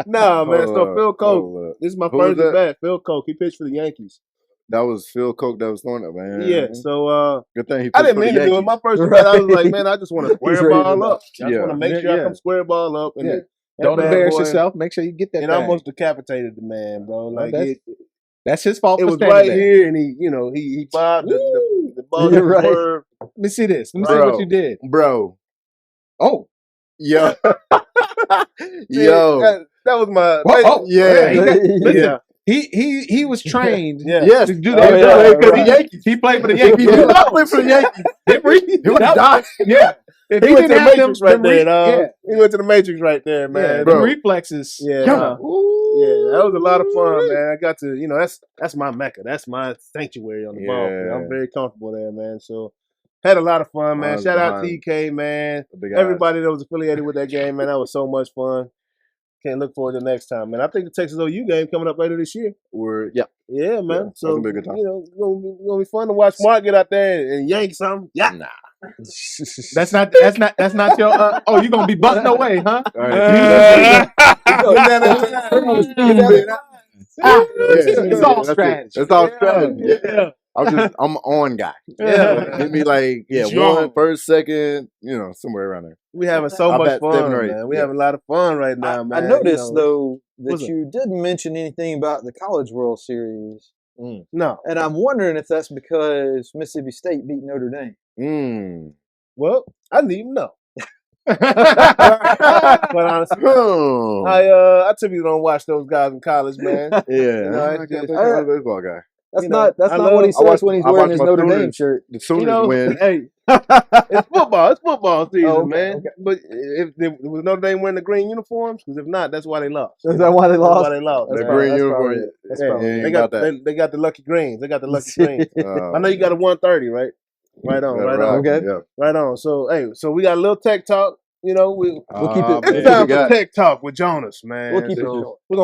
Nah, man. So Hold Phil up, Coke. hold up. This is my Who was first that? at bat. Phil Coke. He pitched for the Yankees. That was Phil Coke that was throwing it, man. Yeah. So Good thing he. I pitched didn't for mean the to do it. Yankees. My first at bat, I was like, man, I just want to square ready to ball go. up. I just want to make sure I Yeah. come square ball up. And Yeah. that Don't bad embarrass boy- yourself. Make sure you get that. And bag. almost decapitated the man, bro. Like that's- it That's his fault. was for standing right there. here, and he bobbed the ball. You're right. swerved. Let me see this. Let me see Bro. what you did. Bro. Oh, Yo. See, Yo. that was my. Yeah. Yeah. he was trained. Yeah. Yes. To do Oh, that. yeah, Because right. the Yankees. He played for the Yankees. He did not play for the Yankees. He would die. Yeah. If He went to the didn't have Matrix them right there, dog. yeah. He went to the Matrix right there, man. Yeah, Bro. the reflexes. Yeah, Come nah. on. Yeah, that was a lot of fun, man. I got to, that's my mecca. That's my sanctuary on the ball. Yeah. I'm very comfortable there, man. So had a lot of fun, man. Mine's Shout out behind TK, man. The big eyes. Everybody that was affiliated with that game, man. That was so much fun. Can't look forward to next time, man. I think the Texas OU game coming up later this year. Yeah. Yeah, man. Yeah, that's so gonna be a good time. it's gonna be fun to watch Mark get out there and yank something. Yeah, That's not your. Oh, you gonna be bunting away, huh? All right. It's all That's it. strategy. It's all strategy. Yeah. I'm an on guy. Yeah. Give me like Sure. one, first, second, somewhere around there. We having so I much bet 7 fun, or 8. man. We Yeah. having a lot of fun right now, man. I noticed though What's that it? you didn't mention anything about the College World Series, No. and I'm wondering if that's because Mississippi State beat Notre Dame. Well, I didn't even know. But honestly, I typically don't watch those guys in college, man. Yeah. it's I'm just- a baseball guy. That's not I what he love- says when he's I wearing watch his my Notre Dame Sooners. shirt. The Sooners win. Hey, it's football. It's football season, Oh, okay, man. okay. But if was Notre Dame wearing the green uniforms? Because if not, that's why they lost. Is that why they That's lost? why they lost. The man. green that's uniform. probably it. That's Yeah, probably Yeah, it. they got got that. they got the lucky greens. They got the lucky greens. I know you got a 130, right? Right on, right on, Okay. Yeah. right on. So so we got a little tech talk. We'll keep it. It's time for tech talk with Jonas, man. We'll keep it So short. We're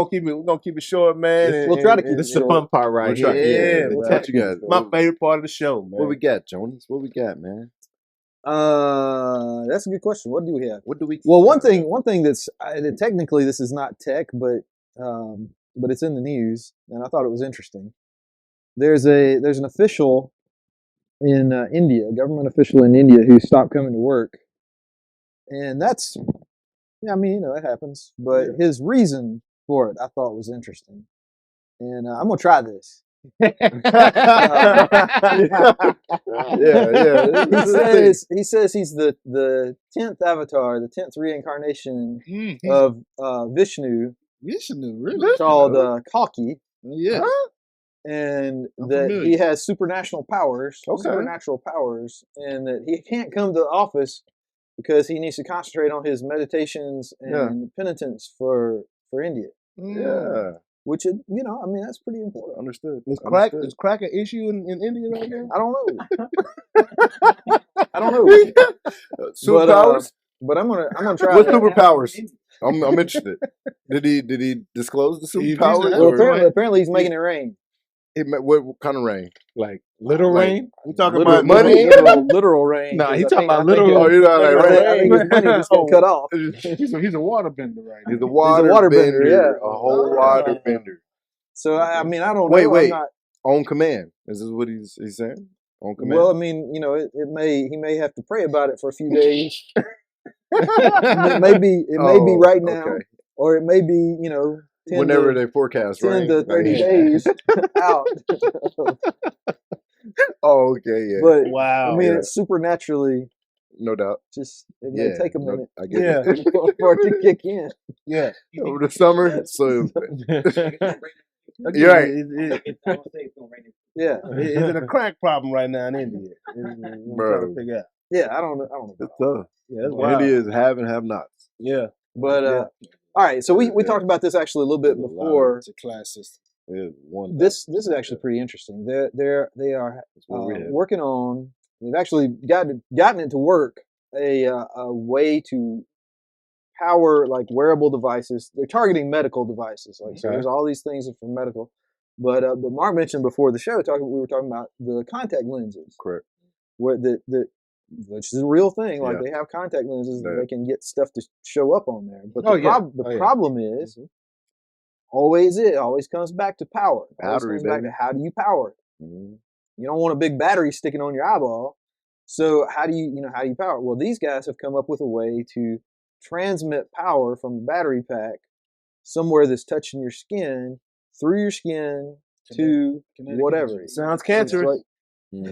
gonna keep it short, man. We'll try to keep This is it the fun part right We'll here. try- Yeah, What man. you got? My favorite part of the show, man. What we got, Jonas? What we got, man? That's a good question. What do we have? What do we? Well, one thing that's technically this is not tech, but it's in the news, and I thought it was interesting. There's an official in India, a government official in India, who stopped coming to work, and that's, I mean, it happens. But his reason for it, I thought was interesting, and I'm gonna try this. He says he's the 10th avatar, the 10th reincarnation of Vishnu, really? called Kalki, Yeah. and I'm that familiar. he has supernatural powers, Okay. and that he can't come to the office because he needs to concentrate on his meditations and penitence for India. Yeah. Which is, you know, I mean, that's pretty important. Understood. Is crack an issue in India right now? I don't know. I don't know. Superpowers? But I'm gonna try. What superpowers? I'm interested. Did he disclose the superpowers? Well, apparently he's making it rain. What kind of rain? Like literal rain? We talking Literal, about money? literal rain. Nah, he I talking think- about I think literal. Oh, you know, like I rain. think his money just got cut off. He's a water bender, right? He's a water, waterbender, bender. yeah. A whole water bender. So I mean, I don't Wait, know. wait. I'm not, On command. Is this what he's saying? On command. well, I mean, you know, he may have to pray about it for a few days. It may be right now, okay. or it may be, you know, 10 Whenever to, they forecast 10 rain. to 30 days out. Oh, okay, yeah. But Wow. I mean, it's supernaturally No doubt. just it may take a minute I get it. for it to kick in. Yeah. Over the summer, so You're right. Yeah, Is it a crack problem right now in India? I'm trying to figure out. yeah. I don't know. it's tough. Yeah, it's wild. India is have and have nots. Yeah. But all right. So we talked about this actually a little bit before. It's a class system. It's one. This is actually pretty interesting. They are where we at. working on. They've actually gotten it to work a way to power like wearable devices. They're targeting medical devices. Like so, there's all these things for medical. But Mark mentioned before the show, we were talking about the contact lenses. Correct. Where which is a real thing. Like they have contact lenses that they can get stuff to show up on there. But the problem is. It always comes back to power. Battery, comes back to how do you power it? Mm-hmm. You don't want a big battery sticking on your eyeball. So how do you power it? Well, these guys have come up with a way to transmit power from the battery pack somewhere that's touching your skin, through your skin to whatever. Sounds cancerous. I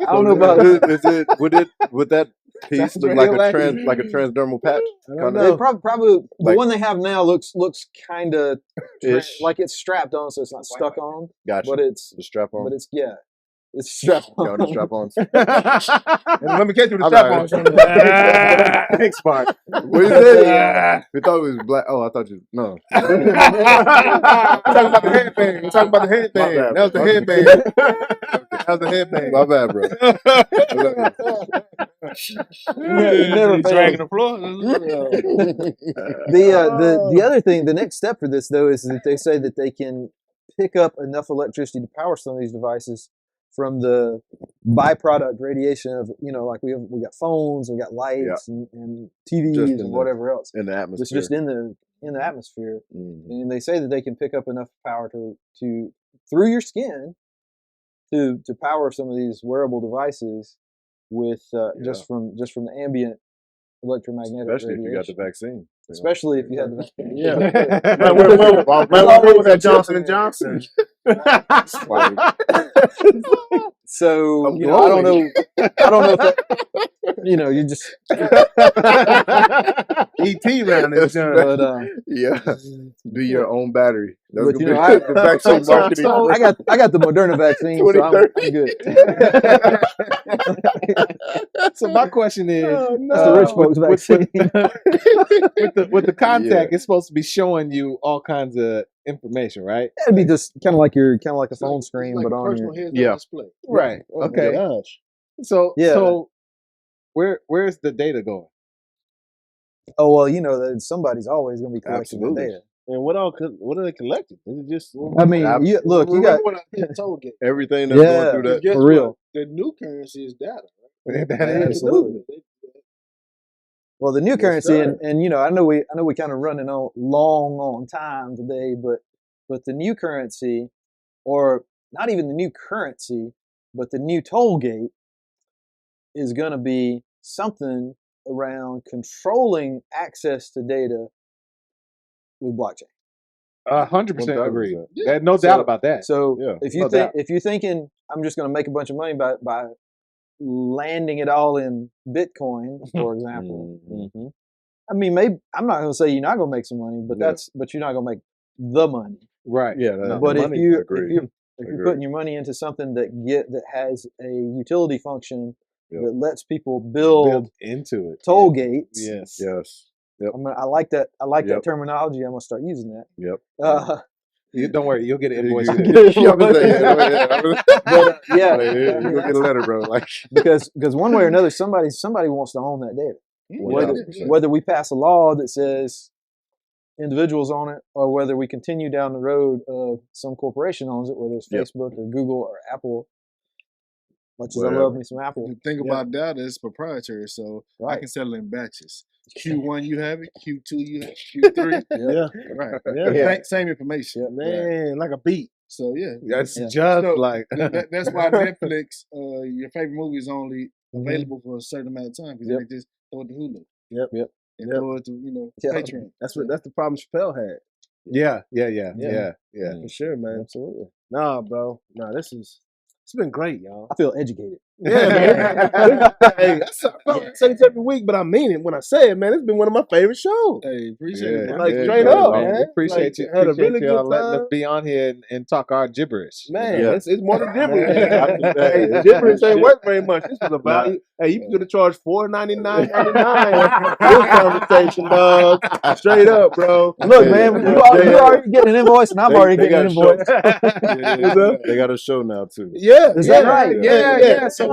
don't know about would that piece look like a transdermal patch? Probably the one they have now looks kind of like it's strapped on, so it's not stuck on. Gotcha. But it's the strap on. But it's strap on. No, the strap ons. Let me catch you with the strap on. Thanks, Mark. What you say? We thought it was black. Oh, I thought you. No. We're talking about the headband. We're talking about the headband. That was the headband. That was the headband. My bad, bro. Never dragging the floor. The other thing, the next step for this though, is that they say that they can pick up enough electricity to power some of these devices from the byproduct radiation of, you know, like we got phones, we got lights and TVs and whatever else in the atmosphere. It's just in the atmosphere, and they say that they can pick up enough power to through your skin to power some of these wearable devices with just from the ambient electromagnetic especially radiation. if you got the vaccine. Especially if you had the vaccine. Yeah. Where was that Johnson & Johnson? So I don't know if that, you just ET round this but do your own battery. That's but the vaccine marketing. I got the Moderna vaccine, so I'm good. So my question is, That's the rich folks vaccine. with the contact, it's supposed to be showing you all kinds of information, right? It'd be just kind of like a phone screen, like but on your display. Right. Oh, Okay. gosh. So where's the data going? Oh well, that somebody's always going to be collecting the data. And what are they collecting? Is it just? I mean, you got when I did told you. everything that's going through that. Guess for real. what? The new currency is data. Right? Absolutely. Well, the new currency, and I know we kind of running on long on time today, but the new currency, or not even the new currency, but the new toll gate, is going to be something around controlling access to data with blockchain. 100% agree. There's no doubt about that. So if you're thinking I'm just going to make a bunch of money by landing it all in Bitcoin, for example. I mean, maybe I'm not going to say you're not going to make some money, but you're not going to make the money. Right. Yeah. But if you're putting your money into something that has a utility function that lets people build into it. toll gates. Yes. Yes. Yep. I like that. I like that terminology. I'm gonna start using that. Yep. You don't worry, you'll get an invoice. But, You'll get a letter, bro. Like because one way or another, somebody wants to own that data. Whether we pass a law that says individuals own it, or whether we continue down the road of some corporation owns it, whether it's Facebook or Google or Apple. Much as I love me some Apple. The thing about data is proprietary, so I can sell it in batches. Q1 you have it, Q2 you have it, Q3. Right. Yeah. Same information. Man, like a beat. So That's just so like that's why Netflix, your favorite movie is only available for a certain amount of time because they just throw it to Hulu. And throw it to Patreon. That's the problem Chappelle had. Yeah. For sure, man. Absolutely. Nah, bro. Nah, it's been great, y'all. I feel educated. Yeah, man. Hey, I say this every week, but I mean it when I say it, man. It's been one of my favorite shows. Hey, appreciate it. Like straight up, man. We appreciate you. Had a really good letting us time. be on here and talk our gibberish. Man, it's more than gibberish. Hey, gibberish ain't worth very much. This was about hey, you could have charged $4.99.99 this conversation, dog. Straight up, bro. Look, man, you're already getting an invoice, and I'm already getting an invoice. They got a show now too. Yeah, is that right? Yeah. So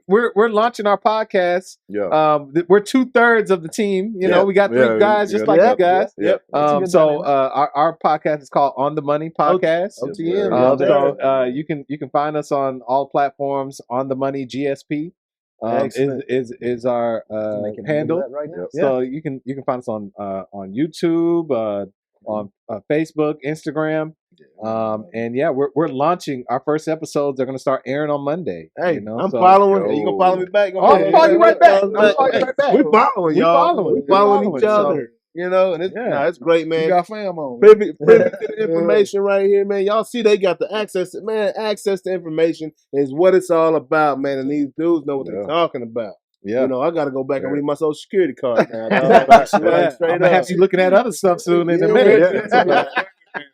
we're launching our podcast. Yeah. We're 2/3 of the team. You know, we got 3 guys just like you guys. Yep. So our podcast is called On the Money Podcast. OTM. So you can find us on all platforms. On the Money GSP is our handle. Right now. So you can find us on YouTube, on Facebook, Instagram. And we're launting our first episodes. They're going to start airing on Monday. Hey, I'm following. You gonna follow me back? I'll follow you right back. We following, y'all. We following each other. You know, and it's great, man. You got fam on. Privy to the information right here, man. Y'all see they got the access. Man, access to information is what it's all about, man. And these dudes know what they're talking about. Yeah. You know, I got to go back and read my social security card now. I'm going to have you looking at other stuff soon in a minute.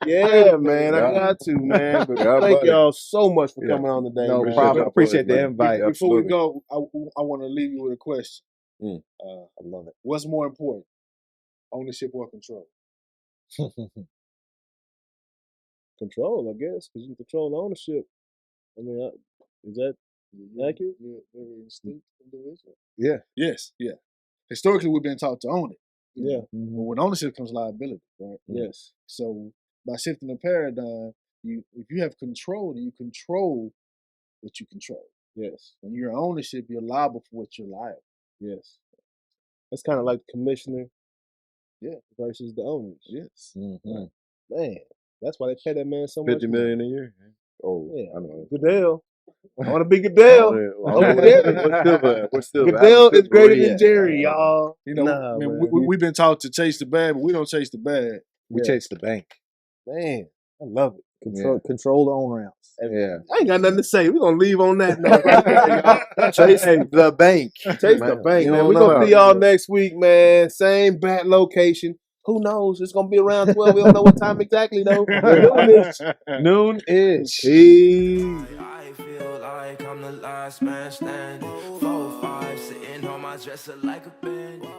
Yeah, man. I got to, man. But thank y'all so much for coming on today. No man. problem. I appreciate the invite. Before we go, I want to leave you with a question. I love it. What's more important, ownership or control? Control, I guess, because you control the ownership. I mean, is that accurate? You're very distinct individual. Yeah. Yes. Yeah. Historically, we've been taught to own it. Yeah. But with ownership comes liability, right? Yes. So by shifting the paradigm, if you have control, then you control what you control. Yes. When you're ownership, you're liable for what you're liable. Yes. That's kind of like the commissioner. Yeah. Versus the owners. Yes. Mm-hmm. Man, that's why they pay that man so much. $50 million a year. Oh, yeah. I know. Goodell. I want to be Goodell. Goodell is greater than Jerry, y'all. You know, we've been taught to chase the bad, but we don't chase the bad. We chase the bank. Man, I love it. Control the own rounds. Yeah. I ain't got nothing to say. We're going to leave on that note right there, y'all. Chase the bank. Chase the bank, man. We're going to see y'all next week, man. Same bat location. Who knows? It's going to be around 12. We don't know what time exactly, though. Noonish. I feel like I'm the last man standing. 4-5, sitting on my dresser like a bandit.